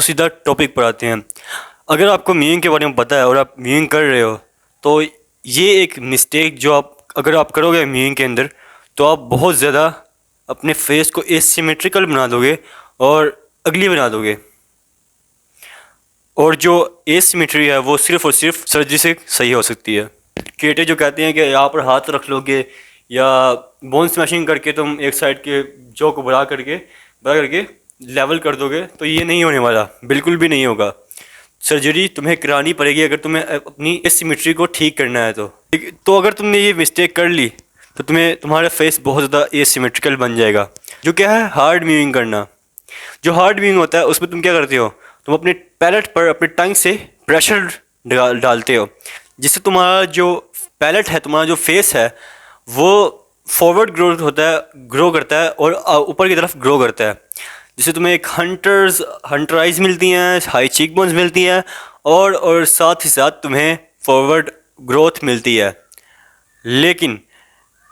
सीधा टॉपिक पर आते हैं। अगर आपको मीइंग के बारे में पता है और आप मीइंग कर रहे हो तो ये एक मिस्टेक जो आप अगर आप करोगे मीइंग के अंदर तो आप बहुत ज़्यादा अपने फेस को एसिमेट्रिकल बना दोगे और अगली बना दोगे। और जो एसिमेट्री है वो सिर्फ़ और सिर्फ सर्जरी से सही हो सकती है। क्रिएटर जो कहते हैं कि यहाँ पर हाथ रख लोगे या बोन स्मैशिंग करके तुम एक साइड के जॉ को बड़ा करके लेवल कर दोगे, तो ये नहीं होने वाला, बिल्कुल भी नहीं होगा। सर्जरी तुम्हें करानी पड़ेगी अगर तुम्हें अपनी एसिमेट्री को ठीक करना है तो अगर तुमने ये मिस्टेक कर ली तो तुम्हारा फेस बहुत ज़्यादा एसिमेट्रिकल बन जाएगा। जो क्या है हार्ड मीविंग करना। जो हार्ड मीविंग होता है उसमें तुम क्या करते हो, तुम अपने पैलेट पर अपने टंग से प्रेशर डालते हो, जिससे तुम्हारा जो पैलेट है, तुम्हारा जो फेस है वो फॉरवर्ड ग्रो करता है और ऊपर की तरफ ग्रो करता है, जिससे तुम्हें एक हंटर आइज मिलती हैं, हाई चीक बोन्स मिलती हैं और साथ ही साथ तुम्हें फॉरवर्ड ग्रोथ मिलती है। लेकिन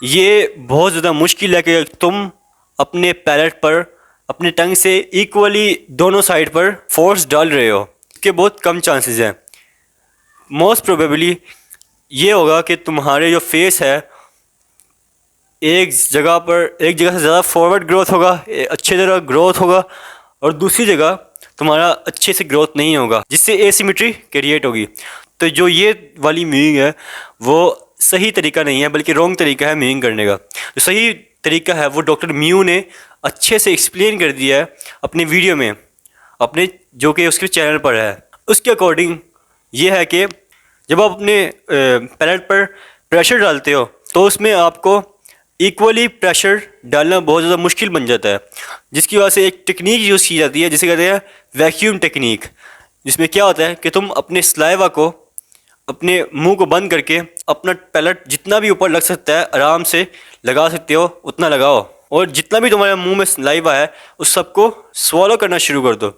ये बहुत ज़्यादा मुश्किल है कि तुम अपने पैलेट पर अपने टंग से इक्वली दोनों साइड पर फोर्स डाल रहे हो। इसके बहुत कम चांसेस हैं। मोस्ट प्रोबेबली ये होगा कि तुम्हारे जो फेस है एक जगह से ज़्यादा फॉरवर्ड ग्रोथ होगा, अच्छे तरह ग्रोथ होगा, और दूसरी जगह तुम्हारा अच्छे से ग्रोथ नहीं होगा, जिससे एसिमेट्री क्रिएट होगी। तो जो ये वाली मीविंग है वो सही तरीका नहीं है, बल्कि रॉन्ग तरीका है मीविंग करने का। जो सही तरीका है वो डॉक्टर म्यू ने अच्छे से एक्सप्लेन कर दिया है अपनी वीडियो में, अपने जो कि उसके चैनल पर है। उसके अकॉर्डिंग ये है कि जब आप अपने पैलेट पर प्रेशर डालते हो तो उसमें आपको इक्वली प्रेशर डालना बहुत ज़्यादा मुश्किल बन जाता है, जिसकी वजह से एक टेक्निक यूज़ की जाती है जिसे कहते हैं वैक्यूम टेक्निक। जिसमें क्या होता है कि तुम अपने सलाइवा को अपने मुंह को बंद करके अपना पैलेट जितना भी ऊपर लग सकता है आराम से लगा सकते हो, उतना लगाओ, और जितना भी तुम्हारे मुंह में सलाइवा है उस सबको स्वॉलो करना शुरू कर दो।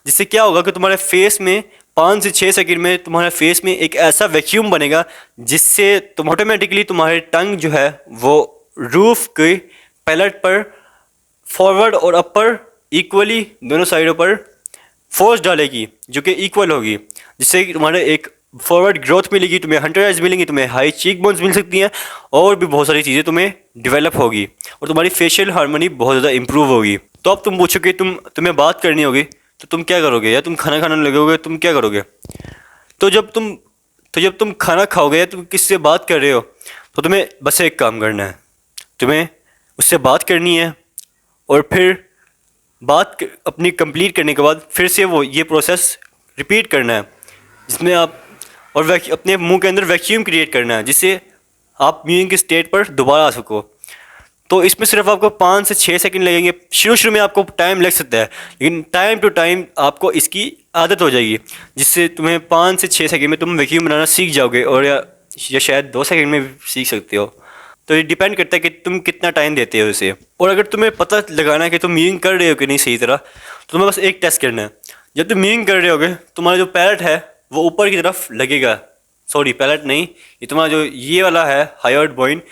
जिससे क्या होगा कि तुम्हारे फेस में 5 से 6 सेकंड में तुम्हारे फेस में एक ऐसा वैक्यूम बनेगा जिससे तुम ऑटोमेटिकली तुम्हारे टंग जो है वो रूफ के पैलेट पर फॉरवर्ड और अपर इक्वली दोनों साइडों पर फोर्स डालेगी, जो कि इक्वल होगी, जिससे कि तुम्हारे एक फॉरवर्ड ग्रोथ मिलेगी, तुम्हें हंटर आइज मिलेंगी, तुम्हें हाई चीक बोन्स मिल सकती हैं, और भी बहुत सारी चीज़ें तुम्हें डेवलप होगी और तुम्हारी फेशियल हार्मनी बहुत ज़्यादा इंप्रूव होगी। तो अब तुम पूछोगे तुम्हें बात करनी होगी तो तुम क्या करोगे, या तुम खाना खाने लगोगे, तुम क्या करोगे? तो जब तुम खाना खाओगे या तुम किससे बात कर रहे हो तो तुम्हें बस एक काम करना है, तुम्हें उससे बात करनी है, और फिर अपनी कंप्लीट करने के बाद फिर से ये प्रोसेस रिपीट करना है, जिसमें आप अपने मुंह के अंदर वैक्यूम क्रिएट करना है, जिससे आप मीविंग के स्टेट पर दोबारा आ सको। तो इसमें सिर्फ आपको 5 से 6 सेकंड लगेंगे। शुरू में आपको टाइम लग सकता है, लेकिन टाइम टू टाइम आपको इसकी आदत हो जाएगी, जिससे तुम्हें 5 से 6 सेकंड में तुम वैक्यूम बनाना सीख जाओगे, और या शायद 2 सेकंड में भी सीख सकते हो। तो ये डिपेंड करता है कि तुम कितना टाइम देते हो इसे। और अगर तुम्हें पता लगाना है कि तुम मीविंग कर रहे हो कि नहीं सही तरह, तो तुम्हें बस एक टेस्ट करना है। जब तुम मीविंग कर रहे होगे तुम्हारा जो पैलेट है वो ऊपर की तरफ लगेगा, सॉरी पैलेट नहीं, ये तुम्हारा जो ये वाला है हायोइड बोन,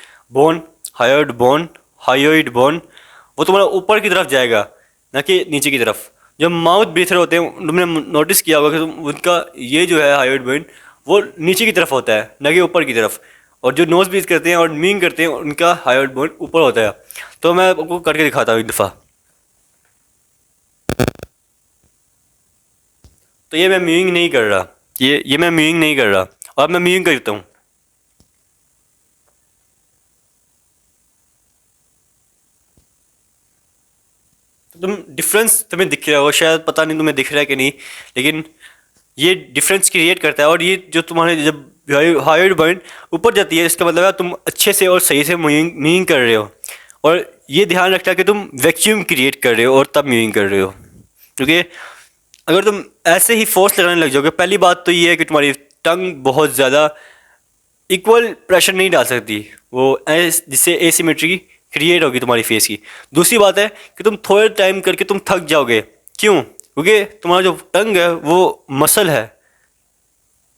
वो तुम्हारा ऊपर की तरफ जाएगा, ना कि नीचे की तरफ। जब माउथ ब्रीथर होते हैं तुमने नोटिस किया होगा कि उनका ये जो है हायोइड बोन वो नीचे की तरफ होता है, ना कि ऊपर की तरफ। और जो नोज ब्रीथ करते हैं और मीविंग करते हैं उनका हायोइड बोन ऊपर होता है। तो मैं आपको करके दिखाता हूँ एक दफ़ा। तो ये मैं मीविंग नहीं कर रहा, ये मैं मीविंग नहीं कर रहा, और मैं मीविंग करता हूँ। तो डिफरेंस तुम्हें दिख रहा होगा, शायद पता नहीं तुम्हें दिख रहा है कि नहीं, लेकिन ये डिफरेंस क्रिएट करता है। और ये जो तुम्हारे जब हायोइड बोन ऊपर जाती है, इसका मतलब है तुम अच्छे से और सही से मीविंग कर रहे हो। और ये ध्यान रखना कि तुम वैक्यूम क्रिएट कर रहे हो और तब मीविंग कर रहे हो, क्योंकि अगर तुम ऐसे ही फोर्स लगाने लग जाओगे, पहली बात तो ये है कि तुम्हारी टंग बहुत ज़्यादा इक्वल प्रेशर नहीं डाल सकती, वो जिससे एसिमेट्री क्रिएट होगी तुम्हारी फेस की। दूसरी बात है कि तुम थोड़े टाइम करके तुम थक जाओगे। क्यों? क्योंकि तुम्हारा जो टंग है वो मसल है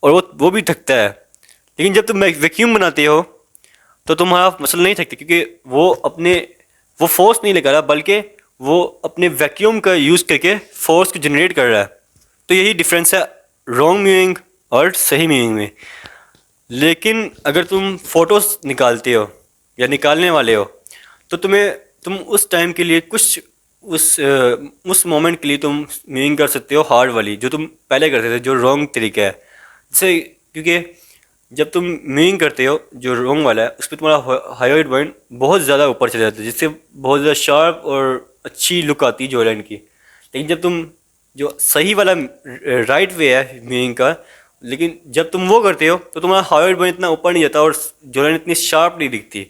और वो भी थकता है। लेकिन जब तुम वैक्यूम बनाते हो तो तुम्हारा मसल नहीं थकता, क्योंकि वो फोर्स नहीं लगा रहा, बल्कि वो अपने वैक्यूम का यूज़ करके फोर्स को जनरेट कर रहा है। तो यही डिफरेंस है रॉन्ग म्यूइंग और सही म्यूइंग में। लेकिन अगर तुम फ़ोटोज़ निकालते हो या निकालने वाले हो तो तुम उस टाइम के लिए कुछ उस मोमेंट के लिए तुम म्यूइंग कर सकते हो हार्ड वाली, जो तुम पहले करते थे, जो रॉन्ग तरीका है। जैसे क्योंकि जब तुम म्यूइंग करते हो जो रॉन्ग वाला है, उस पर तुम्हारा हाइलाइट पॉइंट बहुत ज़्यादा ऊपर चले जाता है, जिससे बहुत ज़्यादा शार्प और अच्छी लुक आती है जॉयलाइन की। लेकिन जब तुम जो सही वाला राइट वे है म्यूइंग का, लेकिन जब तुम वो करते हो तो तुम्हारा हाइलाइट पॉइंट इतना ऊपर नहीं जाता और जॉयलाइन इतनी शार्प नहीं दिखती।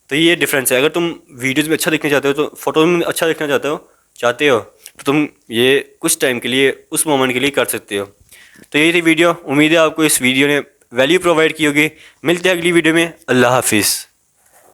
तो ये डिफरेंस है। अगर तुम वीडियोज़ में अच्छा दिखना चाहते हो, तो फोटोज में अच्छा दिखना चाहते हो तो तुम ये कुछ टाइम के लिए उस मोमेंट के लिए कर सकते हो। तो यही थी वीडियो। उम्मीद है आपको इस वीडियो ने वैल्यू प्रोवाइड की होगी। मिलते हैं अगली वीडियो में। अल्लाह हाफिज़।